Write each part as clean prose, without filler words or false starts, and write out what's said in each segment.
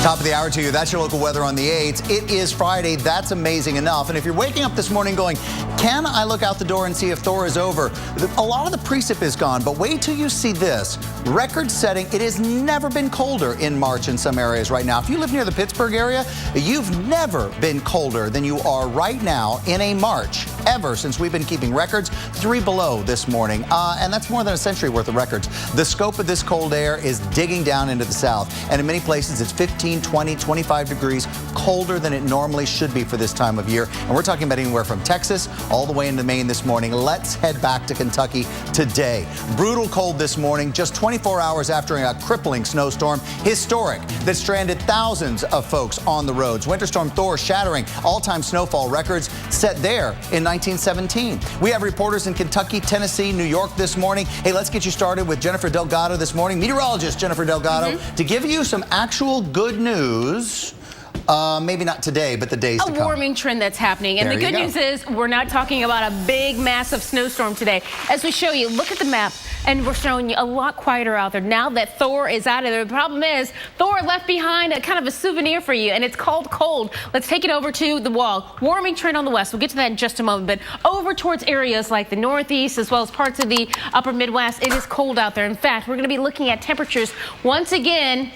Top of the hour to you. That's your local weather on the 8s. It is Friday. That's amazing enough. And if you're waking up this morning going, can I look out the door and see if Thor is over? A lot of the precip is gone, but wait till you see this. Record setting. It has never been colder in March in some areas right now. If you live near the Pittsburgh area, you've never been colder than you are right now in a March ever since we've been keeping records. 3 below this morning. And that's more than a century worth of records. The scope of this cold air is digging down into the south. And in many places, it's 15, 20, 25 degrees colder than it normally should be for this time of year. And we're talking about anywhere from Texas all the way into Maine this morning. Let's head back to Kentucky today. Brutal cold this morning, just 24 hours after a crippling snowstorm, historic, that stranded thousands of folks on the roads. Winter Storm Thor shattering all-time snowfall records set there in 1917. We have reporters in Kentucky, Tennessee, New York this morning. Hey, let's get you started with Jennifer Delgado this morning, meteorologist Jennifer Delgado, to give you some actual good news. Maybe not today, but the days to come. A warming trend that's happening. And the good news is we're not talking about a big, massive snowstorm today. As we show you, look at the map, and we're showing you a lot quieter out there now that Thor is out of there. The problem is Thor left behind a kind of a souvenir for you, and it's called cold. Let's take it over to the wall. Warming trend on the west. We'll get to that in just a moment. But over towards areas like the Northeast as well as parts of the upper Midwest, it is cold out there. In fact, we're going to be looking at temperatures once again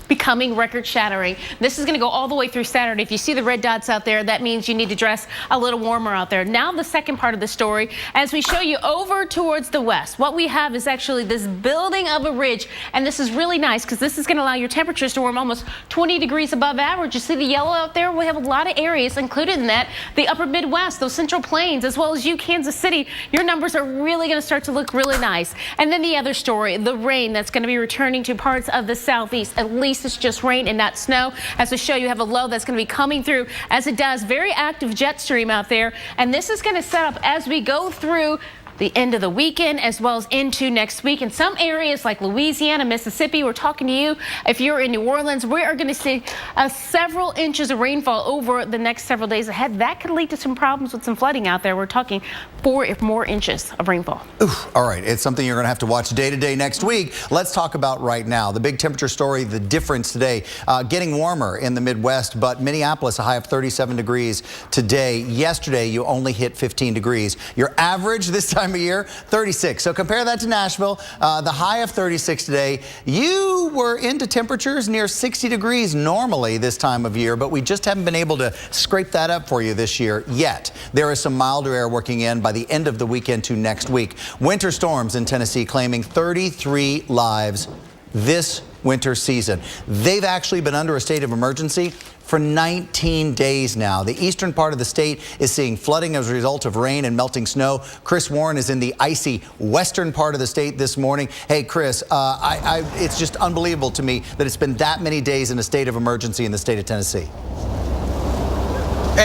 becoming record-shattering. This is going to go all the way through Saturday. If you see the red dots out there, that means you need to dress a little warmer out there. Now the second part of the story, as we show you over towards the west, what we have is actually this building of a ridge, and this is really nice because this is going to allow your temperatures to warm almost 20 degrees above average. You see the yellow out there? We have a lot of areas included in that. The upper Midwest, those central plains, as well as you, Kansas City, your numbers are really going to start to look really nice. And then the other story, the rain that's going to be returning to parts of the southeast. At least it's just rain and not snow. As we show you, have a low that's going to be coming through as it does. Very active jet stream out there. And this is going to set up as we go through the end of the weekend as well as into next week. In some areas like Louisiana, Mississippi, we're talking to you. If you're in New Orleans, we are going to see several inches of rainfall over the next several days ahead. That could lead to some problems with some flooding out there. We're talking 4 if more inches of rainfall. Oof, all right, it's something you're going to have to watch day to day next week. Let's talk about right now. The big temperature story, the difference today, getting warmer in the Midwest, but Minneapolis, a high of 37 degrees today. Yesterday, you only hit 15 degrees. Your average this time of year, 36. So compare that to Nashville, the high of 36 today. You were into temperatures near 60 degrees normally this time of year, but we just haven't been able to scrape that up for you this year yet. There is some milder air working in by the end of the weekend to next week. Winter storms in Tennessee claiming 33 lives this winter season. They've actually been under a state of emergency for 19 days now. The eastern part of the state is seeing flooding as a result of rain and melting snow. Chris Warren is in the icy western part of the state this morning. Hey, Chris, it's just unbelievable to me that it's been that many days in a state of emergency in the state of Tennessee.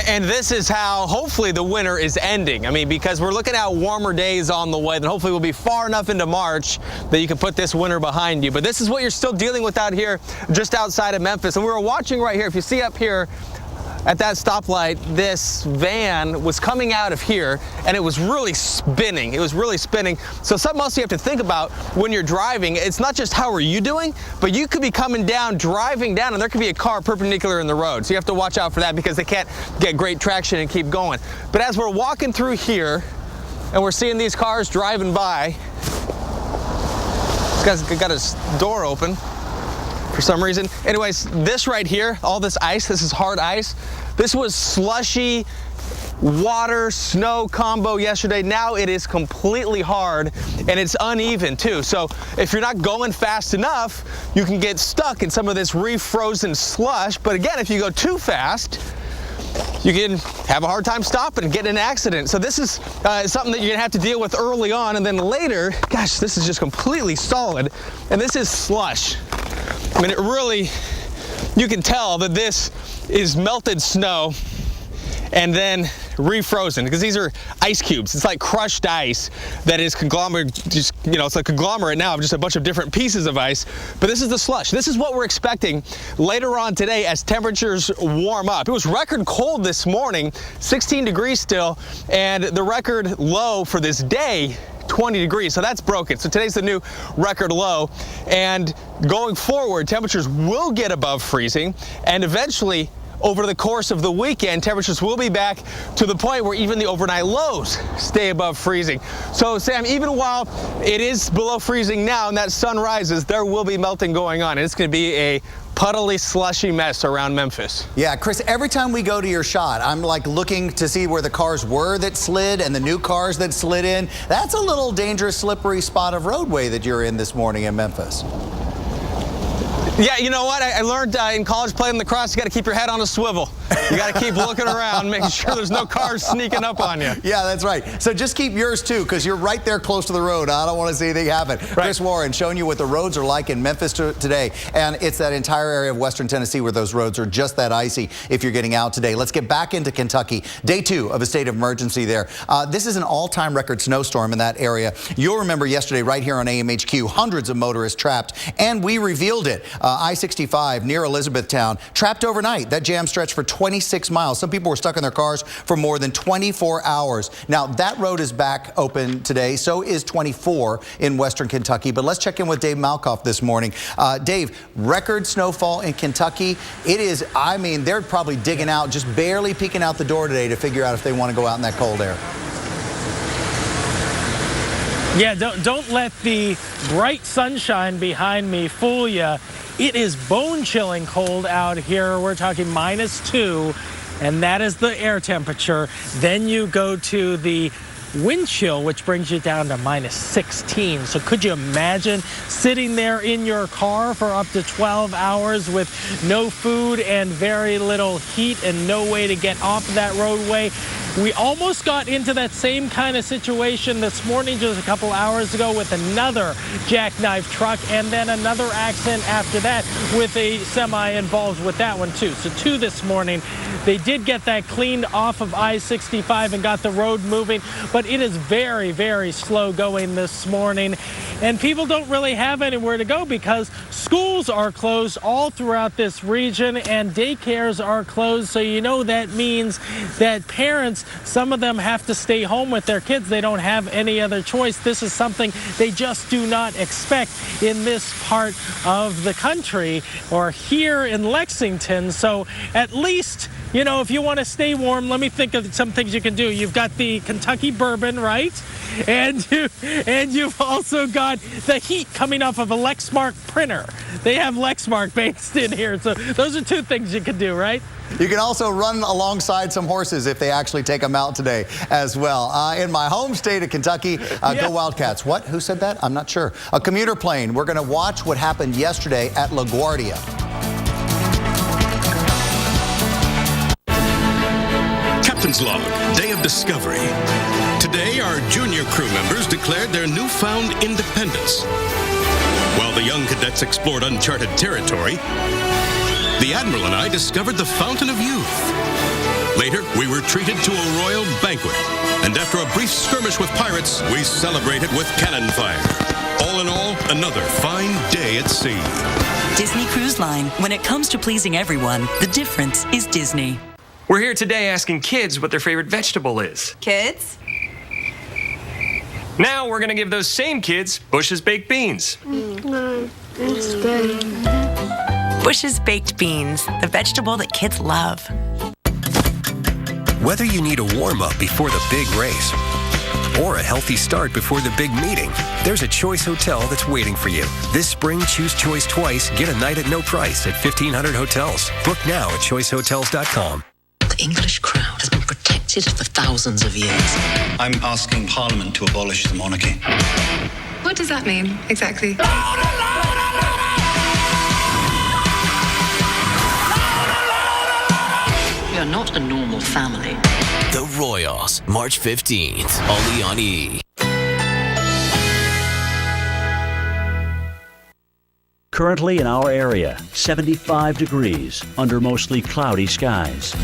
And this is how hopefully the winter is ending. I mean, because we're looking at warmer days on the way, and hopefully we'll be far enough into March that you can put this winter behind you. But this is what you're still dealing with out here just outside of Memphis. And we were watching right here, if you see up here at that stoplight, this van was coming out of here and it was really spinning. It was really spinning. So something else you have to think about when you're driving, it's not just how are you doing, but you could be coming down, driving down, and there could be a car perpendicular in the road. So you have to watch out for that because they can't get great traction and keep going. But as we're walking through here and we're seeing these cars driving by, this guy's got his door open for some reason. Anyways, this right here, all this ice, this is hard ice. This was slushy water snow combo yesterday. Now it is completely hard and it's uneven too. So if you're not going fast enough, you can get stuck in some of this refrozen slush. But again, if you go too fast, you can have a hard time stopping and get in an accident. So this is something that you're gonna have to deal with early on, and then later, gosh, this is just completely solid. And this is slush. I mean, it really, you can tell that this is melted snow and then refrozen, because these are ice cubes. It's like crushed ice that is conglomerate, just, you know, it's a conglomerate now of just a bunch of different pieces of ice. But this is the slush. This is what we're expecting later on today as temperatures warm up. It was record cold this morning, 16 degrees still, and the record low for this day, 20 degrees, so that's broken. So today's the new record low, and going forward, temperatures will get above freezing, and eventually over the course of the weekend, temperatures will be back to the point where even the overnight lows stay above freezing. So Sam, even while it is below freezing now and that sun rises, there will be melting going on. And it's going to be a puddly, slushy mess around Memphis. Yeah, Chris, every time we go to your shot, I'm like looking to see where the cars were that slid and the new cars that slid in. That's a little dangerous, slippery spot of roadway that you're in this morning in Memphis. Yeah, you know what? I learned in college playing lacrosse, you got to keep your head on a swivel. You got to keep looking around, making sure there's no cars sneaking up on you. Yeah, that's right. So just keep yours too, because you're right there close to the road. I don't want to see anything happen. Right. Chris Warren showing you what the roads are like in Memphis today. And it's that entire area of western Tennessee where those roads are just that icy if you're getting out today. Let's get back into Kentucky. Day 2 of a state of emergency there. This is an all-time record snowstorm in that area. You'll remember yesterday right here on AMHQ, hundreds of motorists trapped, and we revealed it. I-65 near Elizabethtown, trapped overnight. That jam stretched for 26 miles. Some people were stuck in their cars for more than 24 hours. Now, that road is back open today. So is 24 in western Kentucky. But let's check in with Dave Malkoff this morning. Dave, record snowfall in Kentucky. It is, I mean, they're probably digging out, just barely peeking out the door today to figure out if they want to go out in that cold air. Yeah, don't let the bright sunshine behind me fool you. It is bone-chilling cold out here. We're talking -2, and that is the air temperature. Then you go to the wind chill, which brings you down to -16. So could you imagine sitting there in your car for up to 12 hours with no food and very little heat and no way to get off of that roadway? We almost got into that same kind of situation this morning, just a couple hours ago, with another jackknife truck, and then another accident after that with a semi involved with that one too. So 2 this morning. They did get that cleaned off of I-65 and got the road moving, but it is very, very slow going this morning. And people don't really have anywhere to go because schools are closed all throughout this region and daycares are closed. So you know that means that parents, some of them have to stay home with their kids. They don't have any other choice. This is something they just do not expect in this part of the country or here in Lexington. So at least, you know, if you want to stay warm, let me think of some things you can do. You've got the Kentucky bourbon, right? And you've also got the heat coming off of a Lexmark printer. They have Lexmark based in here. So those are 2 things you can do, right? You can also run alongside some horses if they actually take them out today as well. In my home state of Kentucky, Go Wildcats. What? Who said that? I'm not sure. A commuter plane. We're going to watch what happened yesterday at LaGuardia. Captain's Log, Day of Discovery. Today, our junior crew members declared their newfound independence. While the young cadets explored uncharted territory, the Admiral and I discovered the Fountain of Youth. Later, we were treated to a royal banquet, and after a brief skirmish with pirates, we celebrated with cannon fire. All in all, another fine day at sea. Disney Cruise Line. When it comes to pleasing everyone, the difference is Disney. We're here today asking kids what their favorite vegetable is. Kids? Now we're gonna give those same kids Bush's baked beans. That's good. Bush's Baked Beans, the vegetable that kids love. Whether you need a warm-up before the big race or a healthy start before the big meeting, there's a Choice Hotel that's waiting for you. This spring, choose Choice twice, get a night at no price at 1,500 hotels. Book now at choicehotels.com. The English crown has been protected for thousands of years. I'm asking Parliament to abolish the monarchy. What does that mean, exactly? We are not a normal family. The Royals, March 15th, only on E! Currently in our area, 75 degrees under mostly cloudy skies.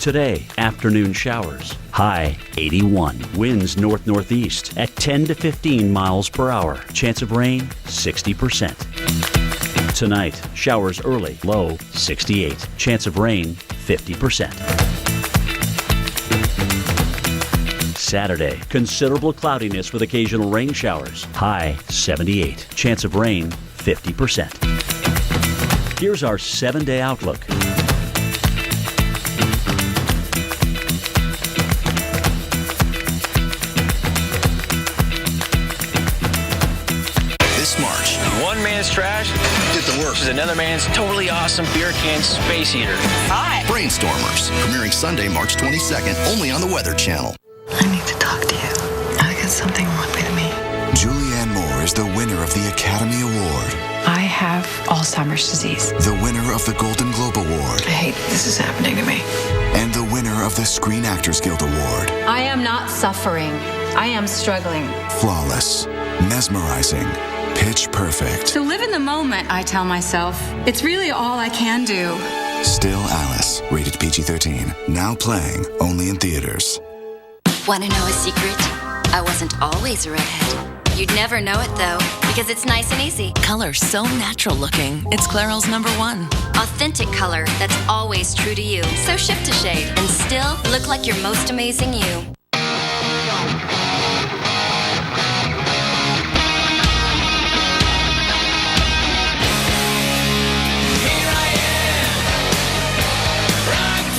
Today, afternoon showers. High 81. Winds north-northeast at 10 to 15 miles per hour. Chance of rain 60%. Tonight, showers early. Low 68. Chance of rain 50%. Saturday, considerable cloudiness with occasional rain showers. High 78. Chance of rain 50%. Here's our 7-day outlook. This March, one man's trash did the work. is another man's totally awesome beer can space heater. Hi. Brainstormers, premiering Sunday, March 22nd, only on the Weather Channel. I need to talk to you. I got something wrong with me. Julianne Moore is the winner of the Academy Award. I have Alzheimer's disease. The winner of the Golden Globe Award. I hate this is happening to me. And the winner of the Screen Actors Guild Award. I am not suffering. I am struggling. Flawless, mesmerizing, pitch perfect. To live in the moment, I tell myself, it's really all I can do. Still Alice, rated PG-13. Now playing only in theaters. Want to know a secret? I wasn't always a redhead. You'd never know it, though, because it's nice and easy. Color so natural looking. It's Clairol's #1. Authentic color that's always true to you. So shift a shade and still look like your most amazing you.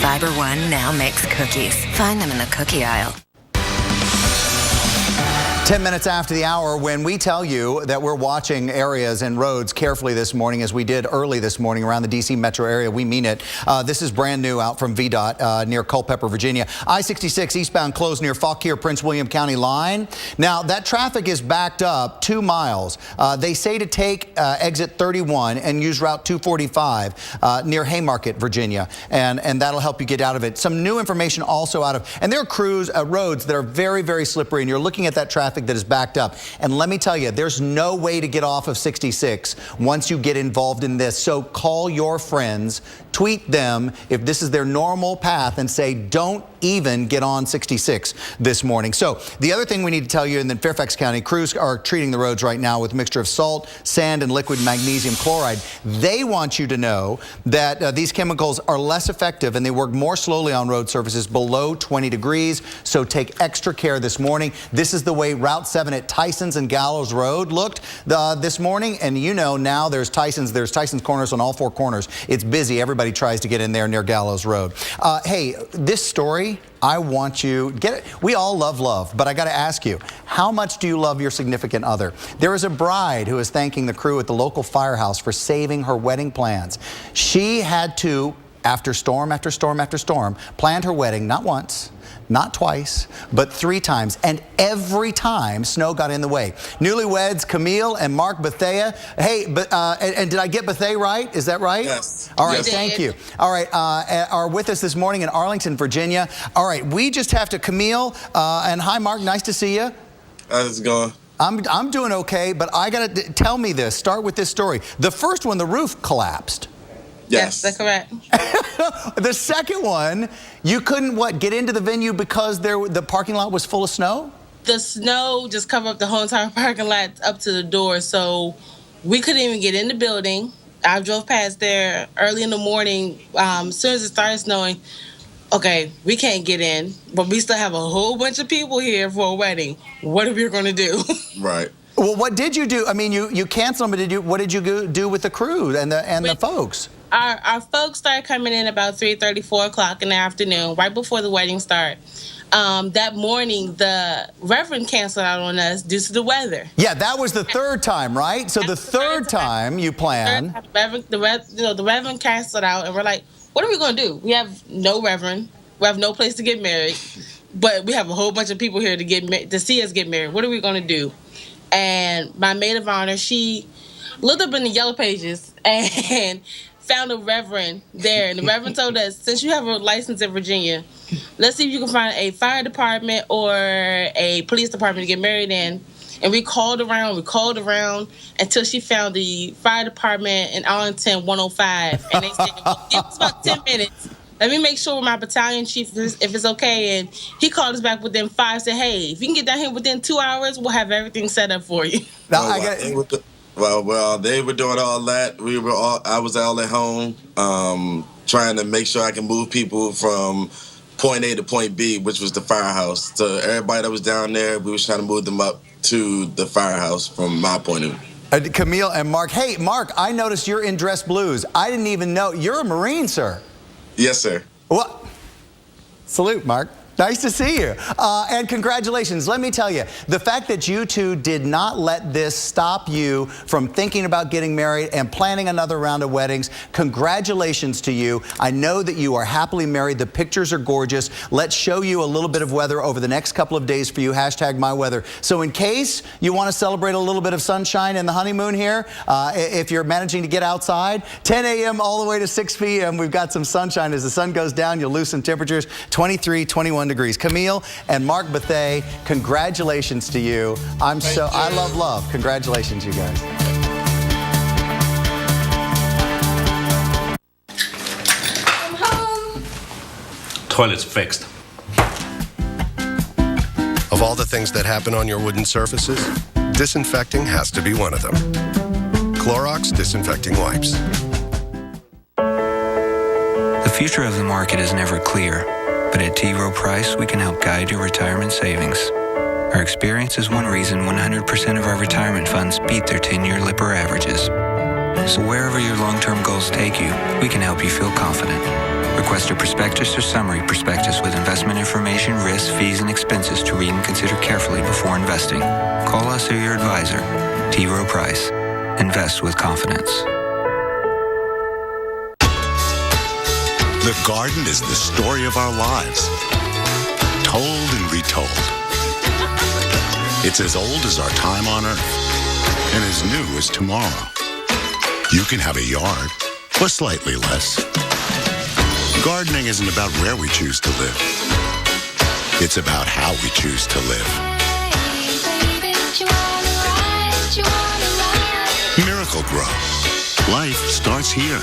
Fiber One now makes cookies. Find them in the cookie aisle. 10 minutes after the hour, when we tell you that we're watching areas and roads carefully this morning, as we did early this morning around the D.C. metro area, we mean it. This is brand new out from VDOT near Culpeper, Virginia. I-66 eastbound closed near Fauquier, Prince William County line. Now, that traffic is backed up 2 miles. They say to take exit 31 and use Route 245 near Haymarket, Virginia, and that'll help you get out of it. Some new information also out of, and there are roads that are very, very slippery, and you're looking at that traffic that is backed up. And let me tell you, there's no way to get off of 66 once you get involved in this. So call your friends, tweet them if this is their normal path, and say, don't even get on 66 this morning. So the other thing we need to tell you, and then Fairfax County crews are treating the roads right now with a mixture of salt, sand, and liquid magnesium chloride. They want you to know that these chemicals are less effective and they work more slowly on road surfaces below 20 degrees. So take extra care this morning. This is the way Route 7 at Tyson's and Gallows Road looked this morning. And you know, now there's Tyson's corners on all 4 corners. It's busy. Everybody tries to get in there near Gallows Road. Hey, this story, I want you get it. We all love, but I got to ask you, how much do you love your significant other? There is a bride who is thanking the crew at the local firehouse for saving her wedding plans. She had to, after storm after storm after storm, planned her wedding not once, not twice, but 3 times, and every time snow got in the way. Newlyweds Camille and Mark Bethea. Hey, and did I get Bethea right? Is that right? Yes. All right, yes. Thank you. All right, are with us this morning in Arlington, Virginia. All right, we just have to, Camille, and hi, Mark, nice to see you. How's it going? I'm doing okay, but I got to tell me this. Start with this story. The first one, the roof collapsed. Yes, that's correct. The second one, you couldn't, get into the venue because the parking lot was full of snow? The snow just covered up the whole entire parking lot up to the door, so we couldn't even get in the building. I drove past there early in the morning. As soon as it started snowing, okay, we can't get in, but we still have a whole bunch of people here for a wedding. What are we going to do? Right. Well, what did you do? I mean, you canceled, but what did you do with the crew and the folks? Our folks started coming in about 3:30, 4 o'clock in the afternoon, right before the wedding started. That morning, the Reverend canceled out on us due to the weather. Yeah, that was the third time, right? So the third time you planned. The Reverend canceled out, and we're like, what are we going to do? We have no Reverend. We have no place to get married, but we have a whole bunch of people here to see us get married. What are we going to do? And my maid of honor, she looked up in the yellow pages and found a Reverend there. And the Reverend told us, since you have a license in Virginia, let's see if you can find a fire department or a police department to get married in. And we called around until she found the fire department in Arlington 105. And they said, well, give us about 10 minutes. let me make sure with my battalion chief if it's okay. And he called us back within 5, said, hey, if you can get down here within 2 hours, we'll have everything set up for you. Well, they were doing all that. I was all at home, trying to make sure I can move people from point A to point B, which was the firehouse. So everybody that was down there, we was trying to move them up to the firehouse from my point of view. Camille and Mark. Hey, Mark, I noticed you're in dress blues. I didn't even know. You're a Marine, sir. Yes, sir. What? Salute, Mark. Nice to see you. And congratulations. Let me tell you, the fact that you two did not let this stop you from thinking about getting married and planning another round of weddings, congratulations to you. I know that you are happily married. The pictures are gorgeous. Let's show you a little bit of weather over the next couple of days for you. #MyWeather. So in case you want to celebrate a little bit of sunshine in the honeymoon here, if you're managing to get outside, 10 a.m. all the way to 6 p.m., we've got some sunshine. As the sun goes down, you'll lose some temperatures, 23, 21 degrees. Camille and Mark Bethea, congratulations to you. I love. Congratulations, you guys. I'm home. Toilet's fixed. Of all the things that happen on your wooden surfaces, disinfecting has to be one of them. Clorox Disinfecting Wipes. The future of the market is never clear. But at T. Rowe Price, we can help guide your retirement savings. Our experience is one reason 100% of our retirement funds beat their 10-year Lipper averages. So wherever your long-term goals take you, we can help you feel confident. Request a prospectus or summary prospectus with investment information, risks, fees, and expenses to read and consider carefully before investing. Call us or your advisor. T. Rowe Price. Invest with confidence. The garden is the story of our lives, told and retold. It's as old as our time on Earth, and as new as tomorrow. You can have a yard, or slightly less. Gardening isn't about where we choose to live. It's about how we choose to live. Miracle Grow. Life starts here.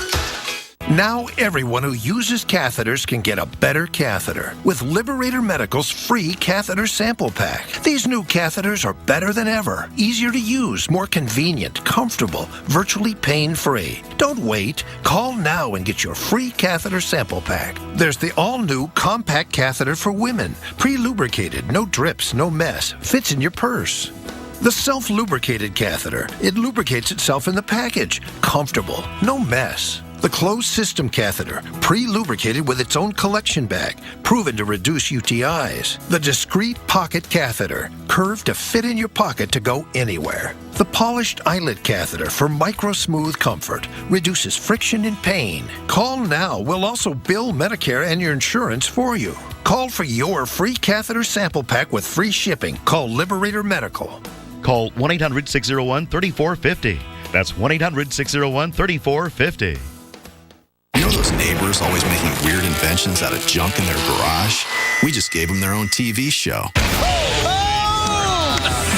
Now everyone who uses catheters can get a better catheter with Liberator Medical's free catheter sample pack. These new catheters are better than ever, easier to use, more convenient, comfortable, virtually pain-free. Don't wait. Call now and get your free catheter sample pack. There's the all-new compact catheter for women, pre-lubricated, no drips, no mess, fits in your purse. The self-lubricated catheter, it lubricates itself in the package, comfortable, no mess. The closed system catheter, pre-lubricated with its own collection bag, proven to reduce UTIs. The discreet pocket catheter, curved to fit in your pocket to go anywhere. The polished eyelet catheter for micro-smooth comfort, reduces friction and pain. Call now. We'll also bill Medicare and your insurance for you. Call for your free catheter sample pack with free shipping. Call Liberator Medical. Call 1-800-601-3450. That's 1-800-601-3450. You know those neighbors always making weird inventions out of junk in their garage? We just gave them their own TV show.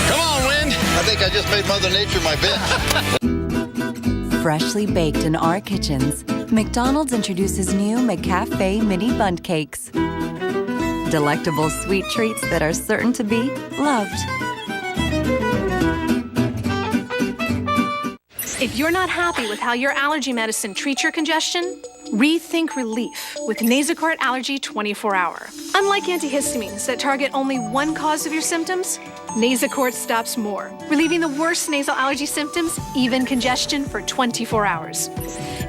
Come on, Wind. I think I just made Mother Nature my bitch. Freshly baked in our kitchens, McDonald's introduces new McCafe Mini Bundt Cakes. Delectable sweet treats that are certain to be loved. If you're not happy with how your allergy medicine treats your congestion, rethink relief with Nasacort Allergy 24-Hour. Unlike antihistamines that target only one cause of your symptoms, Nasacort stops more, relieving the worst nasal allergy symptoms, even congestion, for 24 hours.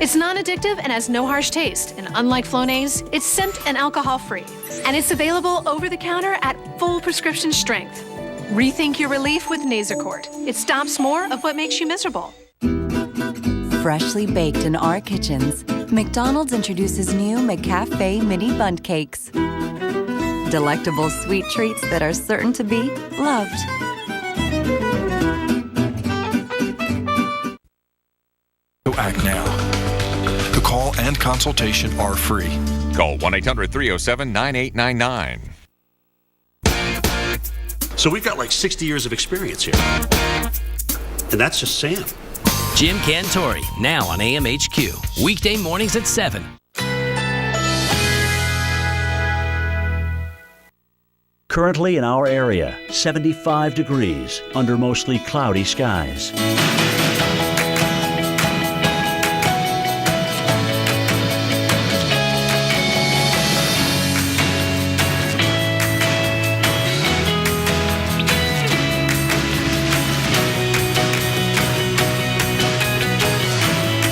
It's non-addictive and has no harsh taste, and unlike Flonase, it's scent and alcohol-free. And it's available over the counter at full prescription strength. Rethink your relief with Nasacort. It stops more of what makes you miserable. Freshly baked in our kitchens, McDonald's introduces new McCafe Mini Bundt Cakes. Delectable sweet treats that are certain to be loved. Act now. The call and consultation are free. Call 1-800-307-9899. So we've got like 60 years of experience here. And that's just Sam. Jim Cantori, now on AMHQ. Weekday mornings at 7. Currently in our area, 75 degrees under mostly cloudy skies.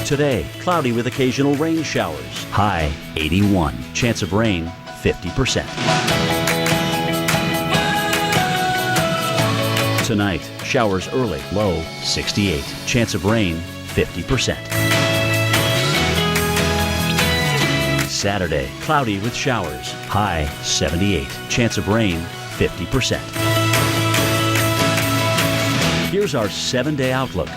Today, cloudy with occasional rain showers. High 81. Chance of rain 50%. Tonight, showers early. Low 68. Chance of rain 50%. Saturday, cloudy with showers. High 78. Chance of rain 50%. Here's our 7-day outlook.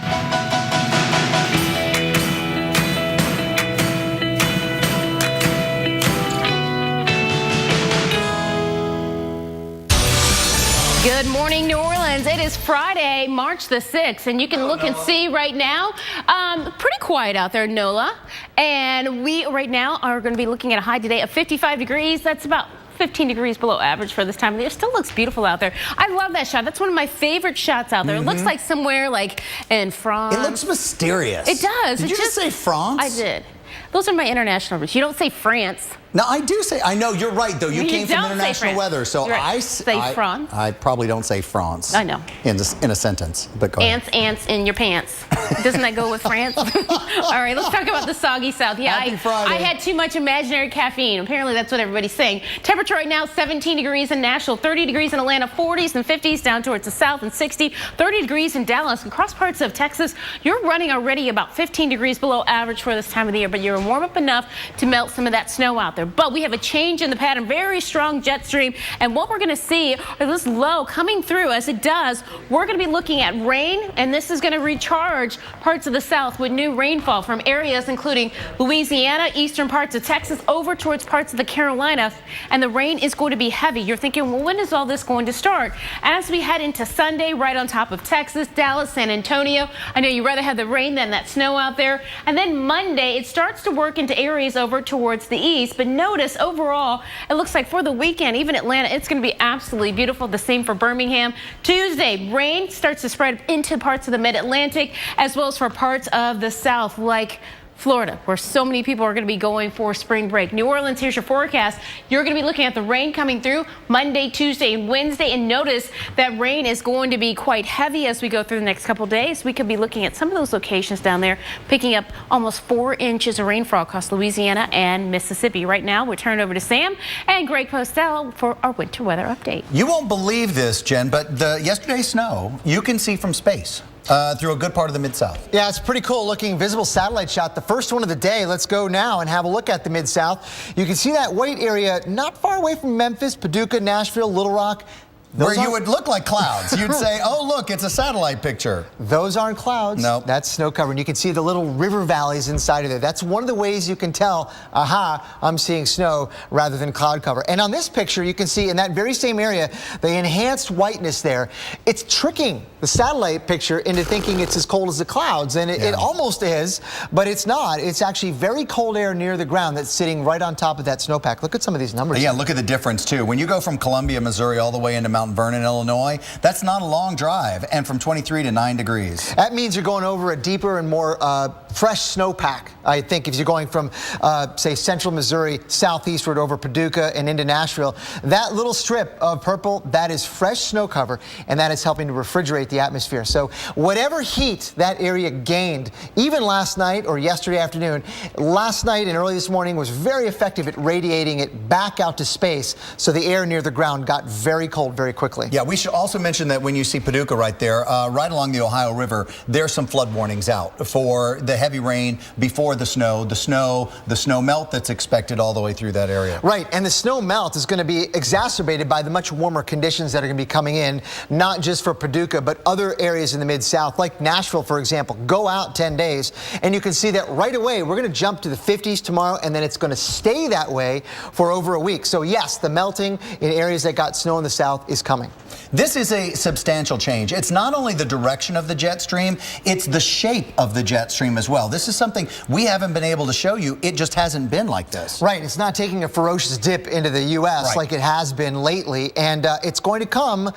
Good morning, New Orleans. It is Friday, March the 6th, and you can look and see right now, pretty quiet out there, NOLA. And we right now are going to be looking at a high today of 55 degrees. That's about 15 degrees below average for this time of the year. It still looks beautiful out there. I love that shot. That's one of my favorite shots out there. It looks like somewhere like in France. It looks mysterious. It does. Did you just say France? I did. Those are my international roots. You don't say France. No, I do say, I know, you're right, though. You came from international weather, so right. I say France. I probably don't say France. I know. In a sentence, but go ahead. Ants in your pants. Doesn't that go with France? All right, let's talk about the soggy south. Yeah, I had too much imaginary caffeine. Apparently, that's what everybody's saying. Temperature right now, 17 degrees in Nashville, 30 degrees in Atlanta, 40s and 50s down towards the south, and 60, 30 degrees in Dallas. Across parts of Texas, you're running already about 15 degrees below average for this time of the year, but you're warm up enough to melt some of that snow out there. But we have a change in the pattern, very strong jet stream, and what we're going to see is this low coming through. As it does, we're going to be looking at rain, and this is going to recharge parts of the south with new rainfall from areas including Louisiana, eastern parts of Texas, over towards parts of the Carolinas, and the rain is going to be heavy. You're thinking, well, when is all this going to start? As we head into Sunday, right on top of Texas, Dallas, San Antonio. I know you'd rather have the rain than that snow out there. And then Monday, it starts to work into areas over towards the east, but notice overall, it looks like for the weekend, even Atlanta, it's going to be absolutely beautiful. The same for Birmingham. Tuesday, rain starts to spread into parts of the mid-Atlantic, as well as for parts of the south, like Florida, where so many people are going to be going for spring break. New Orleans, here's your forecast. You're going to be looking at the rain coming through Monday, Tuesday, and Wednesday. And notice that rain is going to be quite heavy as we go through the next couple days. We could be looking at some of those locations down there, picking up almost 4 inches of rainfall across Louisiana and Mississippi. Right now, we'll turn over to Sam and Greg Postel for our winter weather update. You won't believe this, Jen, but yesterday's snow, you can see from space. Through a good part of the Mid-South. Yeah, it's pretty cool looking visible satellite shot. The first one of the day. Let's go now and have a look at the Mid-South. You can see that white area not far away from Memphis, Paducah, Nashville, Little Rock. Where you would look like clouds. You'd say, oh, look, it's a satellite picture. Those aren't clouds. No. That's snow cover. And you can see the little river valleys inside of there. That's one of the ways you can tell, aha, I'm seeing snow rather than cloud cover. And on this picture, you can see in that very same area, the enhanced whiteness there. It's tricking the satellite picture into thinking it's as cold as the clouds. And it almost is, but it's not. It's actually very cold air near the ground that's sitting right on top of that snowpack. Look at some of these numbers. Yeah, look at the difference, too. When you go from Columbia, Missouri, all the way into Mount Vernon, Illinois, that's not a long drive, and from 23 to 9 degrees. That means you're going over a deeper and more fresh snowpack, I think, if you're going from, say, central Missouri, southeastward over Paducah and into Nashville. That little strip of purple, that is fresh snow cover, and that is helping to refrigerate the atmosphere. So whatever heat that area gained, even last night or yesterday afternoon, last night and early this morning was very effective at radiating it back out to space, so the air near the ground got very cold very quickly. Yeah, we should also mention that when you see Paducah right there, right along the Ohio River, there's some flood warnings out for the heavy rain before the snow melt that's expected all the way through that area. Right, and the snow melt is going to be exacerbated by the much warmer conditions that are going to be coming in, not just for Paducah, but other areas in the Mid-South, like Nashville, for example. Go out 10 days, and you can see that right away. We're going to jump to the 50s tomorrow, and then it's going to stay that way for over a week. So yes, the melting in areas that got snow in the south is is coming. This is a substantial change. It's not only the direction of the jet stream, it's the shape of the jet stream as well. This is something we haven't been able to show you. It just hasn't been like this. Right. It's not taking a ferocious dip into the U.S. like it has been lately. And it's going to come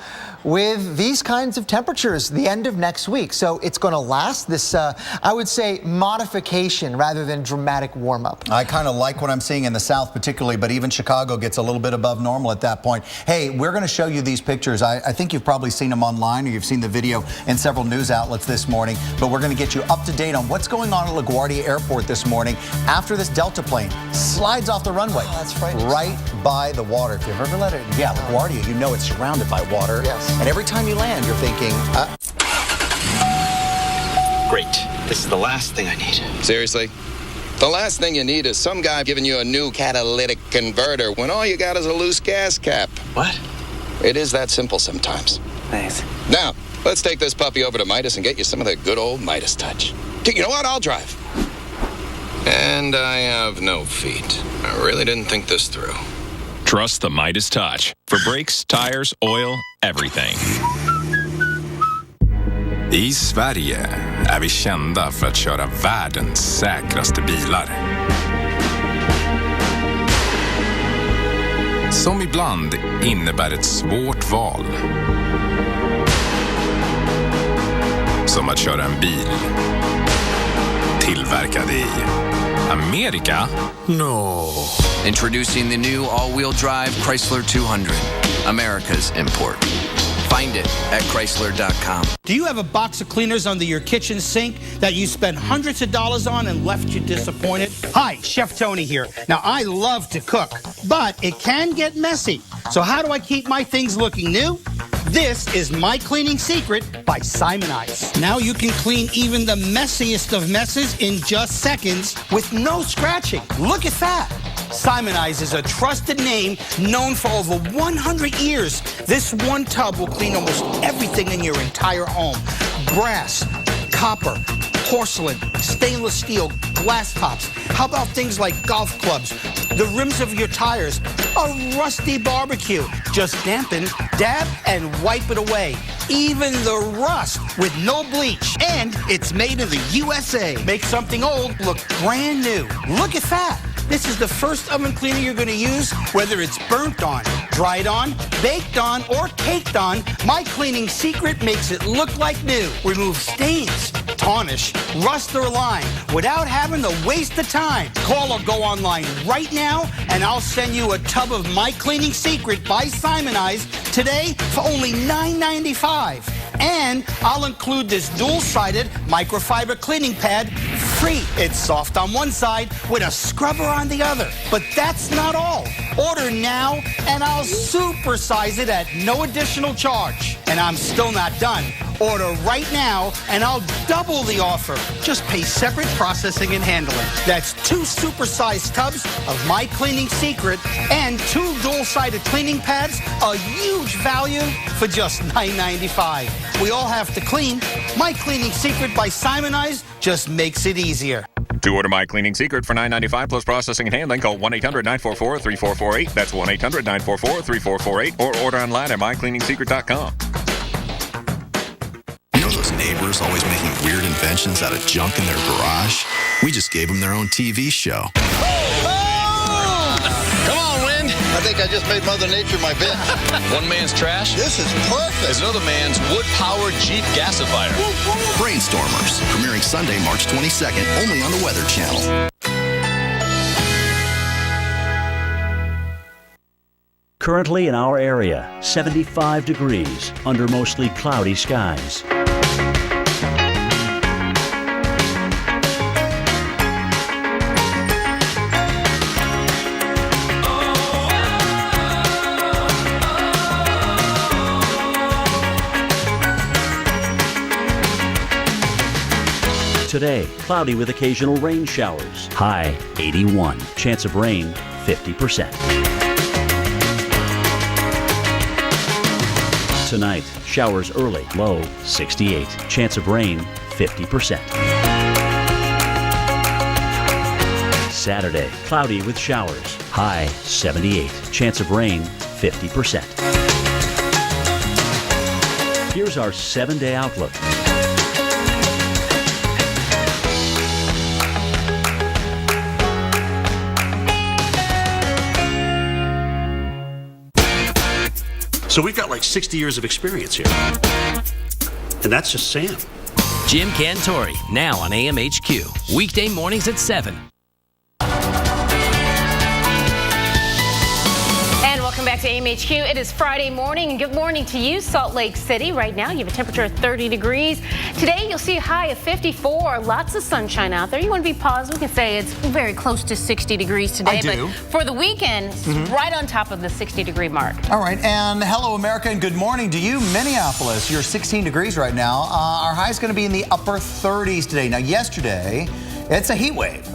with these kinds of temperatures the end of next week. So it's going to last this, I would say, modification rather than dramatic warm up. I kind of like what I'm seeing in the south particularly, but even Chicago gets a little bit above normal at that point. Hey, we're going to show you these pictures. I think you've probably seen them online or you've seen the video in several news outlets this morning, but we're going to get you up to date on what's going on at LaGuardia Airport this morning after this Delta plane slides off the runway. Oh, that's frightening. Right by the water. If you've ever let it, yeah, LaGuardia, you know it's surrounded by water. Yes. And every time you land, you're thinking, Great. This is the last thing I need. Seriously? The last thing you need is some guy giving you a new catalytic converter when all you got is a loose gas cap. What? It is that simple sometimes. Thanks. Now, let's take this puppy over to Midas and get you some of the good old Midas touch. You know what? I'll drive. And I have no feet. I really didn't think this through. Trust the Midas Touch for brakes, tires, oil, everything. I Sverige är vi kända för att köra världens säkraste bilar. Som ibland innebär ett svårt val. Som att köra en bil tillverkad i Amerika? No. Introducing the new all-wheel drive Chrysler 200, America's import. Find it at Chrysler.com. Do you have a box of cleaners under your kitchen sink that you spent hundreds of dollars on and left you disappointed? Hi, Chef Tony here. Now, I love to cook, but it can get messy. So how do I keep my things looking new? This is My Cleaning Secret by Simonize. Now you can clean even the messiest of messes in just seconds with no scratching. Look at that. Simonize is a trusted name known for over 100 years. This one tub will clean almost everything in your entire home. Brass, copper, porcelain, stainless steel, glass tops. How about things like golf clubs, the rims of your tires, a rusty barbecue? Just dampen, dab, and wipe it away. Even the rust with no bleach. And it's made in the USA. Make something old look brand new. Look at that. This is the first oven cleaner you're going to use, whether it's burnt on, dried on, baked on, or caked on. My Cleaning Secret makes it look like new. Remove stains, tarnish, rust, or lime without having to waste the time. Call or go online right now, and I'll send you a tub of My Cleaning Secret by Simonize today for only $9.95. And I'll include this dual-sided microfiber cleaning pad free. It's soft on one side with a scrubber on the other. But that's not all. Order now, and I'll supersize it at no additional charge. And I'm still not done. Order right now, and I'll double the offer. Just pay separate processing and handling. That's 2 supersized tubs of My Cleaning Secret and 2 dual-sided cleaning pads, a huge value for just $9.95. We all have to clean. My Cleaning Secret by Simonize just makes it easier. To order My Cleaning Secret for $9.95 plus processing and handling, call 1-800-944-3448. That's 1-800-944-3448. Or order online at mycleaningsecret.com. You know those neighbors always making weird inventions out of junk in their garage? We just gave them their own TV show. Come on, Wind. I think I just made Mother Nature my bitch. One man's trash. This is perfect. Is another man's wood-powered Jeep gasifier. Brainstormers, premiering Sunday, March 22nd, only on the Weather Channel. Currently in our area, 75 degrees under mostly cloudy skies. Today, cloudy with occasional rain showers. High 81. Chance of rain 50%. Tonight, showers early. Low 68. Chance of rain 50%. Saturday, cloudy with showers. High 78. Chance of rain 50%. Here's our 7-day outlook. So we've got like 60 years of experience here. And that's just Sam. Jim Cantori, now on AMHQ. Weekday mornings at 7. Welcome back to AMHQ. It is Friday morning, and good morning to you, Salt Lake City. Right now, you have a temperature of 30 degrees. Today, you'll see a high of 54. Lots of sunshine out there. You want to be positive. We can say it's very close to 60 degrees today. I do. But for the weekend, it's right on top of the 60-degree mark. All right, and hello, America, and good morning to you, Minneapolis. You're 16 degrees right now. Our high is going to be in the upper 30s today. Now, yesterday, it's a heat wave.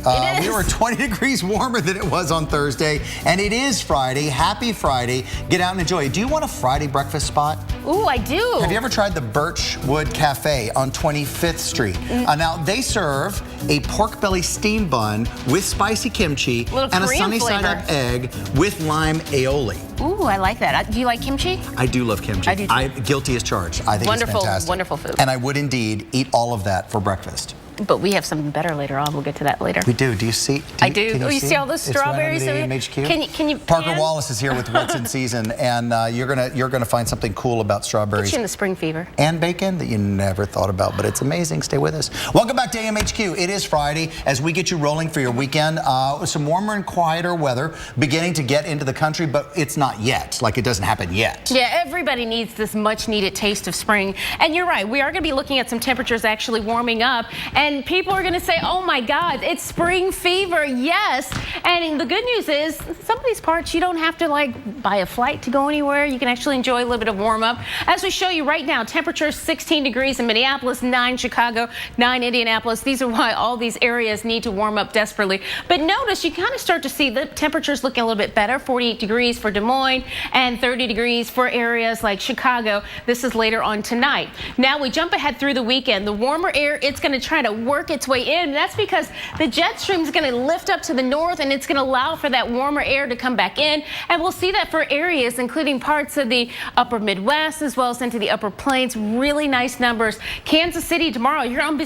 We were 20 degrees warmer than it was on Thursday, and it is Friday. Happy Friday. Get out and enjoy it. Do you want a Friday breakfast spot? Ooh, I do. Have you ever tried the Birchwood Cafe on 25th Street? Now, they serve a pork belly steamed bun with spicy kimchi and a sunny side up egg with lime aioli. Ooh, I like that. Do you like kimchi? I do love kimchi. I do too. I'm guilty as charged. I think it's fantastic. Wonderful food. And I would indeed eat all of that for breakfast. But we have something better later on. We'll get to that later. We do. Do you see? I do. Oh, you see all those strawberries? It's right under the AMHQ. Can you Parker Wallace is here with What's in Season, and you're gonna find something cool about strawberries. Get you in the spring fever. And bacon that you never thought about, but it's amazing. Stay with us. Welcome back to AMHQ. It is Friday as we get you rolling for your weekend. Some warmer and quieter weather beginning to get into the country, but it's not yet. Like, it doesn't happen yet. Yeah, everybody needs this much-needed taste of spring. And you're right. We are going to be looking at some temperatures actually warming up, and people are going to say, oh my God, it's spring fever. Yes. And the good news is some of these parts you don't have to like buy a flight to go anywhere. You can actually enjoy a little bit of warm up. As we show you right now, temperature 16 degrees in Minneapolis, 9 Chicago, 9 Indianapolis. These are why all these areas need to warm up desperately. But notice you kind of start to see the temperatures looking a little bit better. 48 degrees for Des Moines and 30 degrees for areas like Chicago. This is later on tonight. Now we jump ahead through the weekend. The warmer air, it's going to try to work its way in. That's because the jet stream is going to lift up to the north, and it's going to allow for that warmer air to come back in. And we'll see that for areas including parts of the upper Midwest as well as into the upper plains. Really nice numbers. Kansas City tomorrow, you're on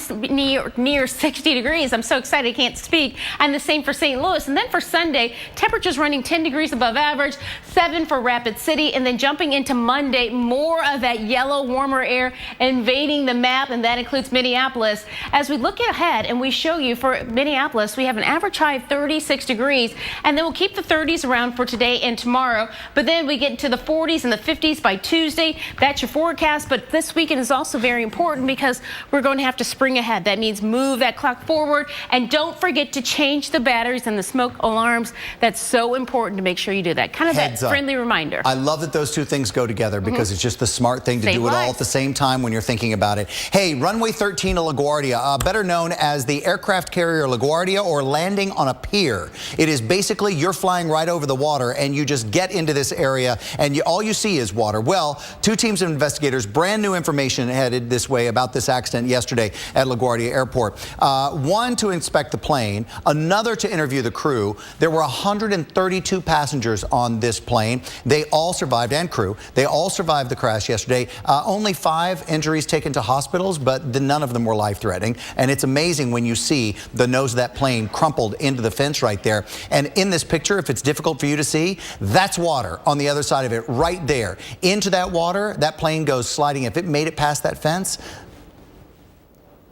near 60 degrees. I'm so excited I can't speak. And the same for St. Louis. And then for Sunday, temperatures running 10 degrees above average, 7 for Rapid City. And then jumping into Monday, more of that yellow warmer air invading the map, and that includes Minneapolis. As we look ahead and we show you for Minneapolis, we have an average high of 36 degrees, and then we'll keep the 30s around for today and tomorrow. But then we get into the 40s and the 50s by Tuesday. That's your forecast. But this weekend is also very important because we're going to have to spring ahead. That means move that clock forward, and don't forget to change the batteries and the smoke alarms. That's so important to make sure you do that. Kind of that friendly reminder. I love that those two things go together because it's just the smart thing to do it all at the same time when you're thinking about it. Hey, runway 13 to LaGuardia, better known as the aircraft carrier LaGuardia, or landing on a pier. It is basically you're flying right over the water and you just get into this area and all you see is water. Well, two teams of investigators, brand new information headed this way about this accident yesterday at LaGuardia Airport. One to inspect the plane, another to interview the crew. There were 132 passengers on this plane. They all survived, and crew. They all survived the crash yesterday. Only 5 injuries taken to hospitals, but none of them were life-threatening. And it's amazing when you see the nose of that plane crumpled into the fence right there. And in this picture, if it's difficult for you to see, that's water on the other side of it right there. Into that water, that plane goes sliding. If it made it past that fence,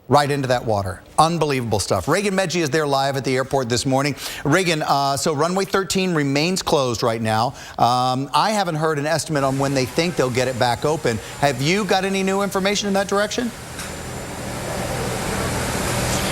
right into that water. Unbelievable stuff. Reagan Medji is there live at the airport this morning. Reagan, so runway 13 remains closed right now. I haven't heard an estimate on when they think they'll get it back open. Have you got any new information in that direction?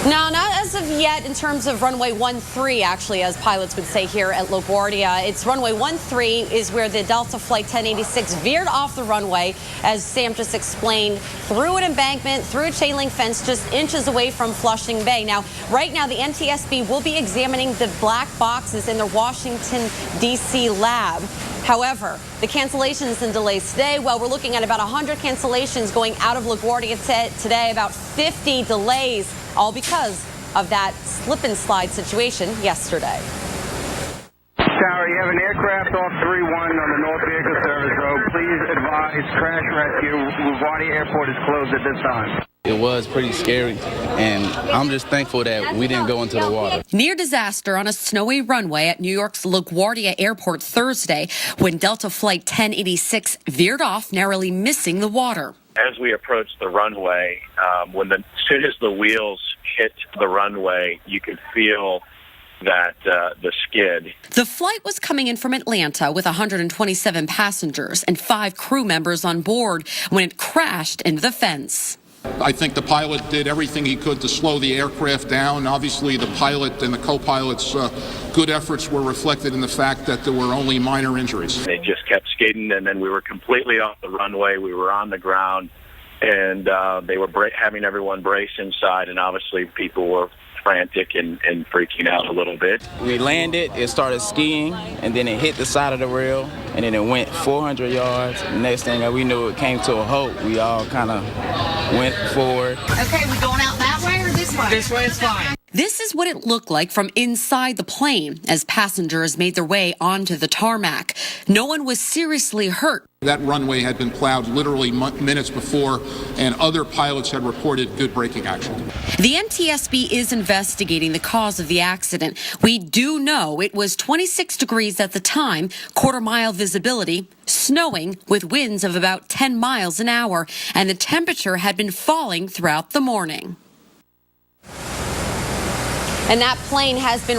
No, not as of yet in terms of runway 13, actually, as pilots would say here at LaGuardia. It's runway 13 is where the Delta Flight 1086 veered off the runway, as Sam just explained, through an embankment, through a chain link fence, just inches away from Flushing Bay. Now, right now, the NTSB will be examining the black boxes in their Washington, D.C. lab. However, the cancellations and delays today, well, we're looking at about 100 cancellations going out of LaGuardia today, about 50 delays, all because of that slip and slide situation yesterday. Tower, you have an aircraft off 3-1 on the North Vehicle Service Road. please advise crash rescue. LaGuardia Airport is closed at this time. It was pretty scary, and I'm just thankful that we didn't go into the water. Near disaster on a snowy runway at New York's LaGuardia Airport Thursday when Delta Flight 1086 veered off, narrowly missing the water. As we approached the runway, as soon as the wheels hit the runway, you could feel that the skid. The flight was coming in from Atlanta with 127 passengers and 5 crew members on board when it crashed into the fence. I think the pilot did everything he could to slow the aircraft down. Obviously, the pilot and the co-pilot's good efforts were reflected in the fact that there were only minor injuries. They just kept skidding, and then we were completely off the runway. We were on the ground, and they were having everyone brace inside, and obviously people were frantic and freaking out a little bit. We landed, it started skiing, and then it hit the side of the rail, and then it went 400 yards. Next thing we knew, it came to a halt. We all kind of went forward. Okay, we going out that way or this way? This way is fine. This is what it looked like from inside the plane as passengers made their way onto the tarmac. No one was seriously hurt. That runway had been plowed literally minutes before, and other pilots had reported good braking action. The NTSB is investigating the cause of the accident. We do know it was 26 degrees at the time, quarter-mile visibility, snowing with winds of about 10 miles an hour, and the temperature had been falling throughout the morning. And that plane has been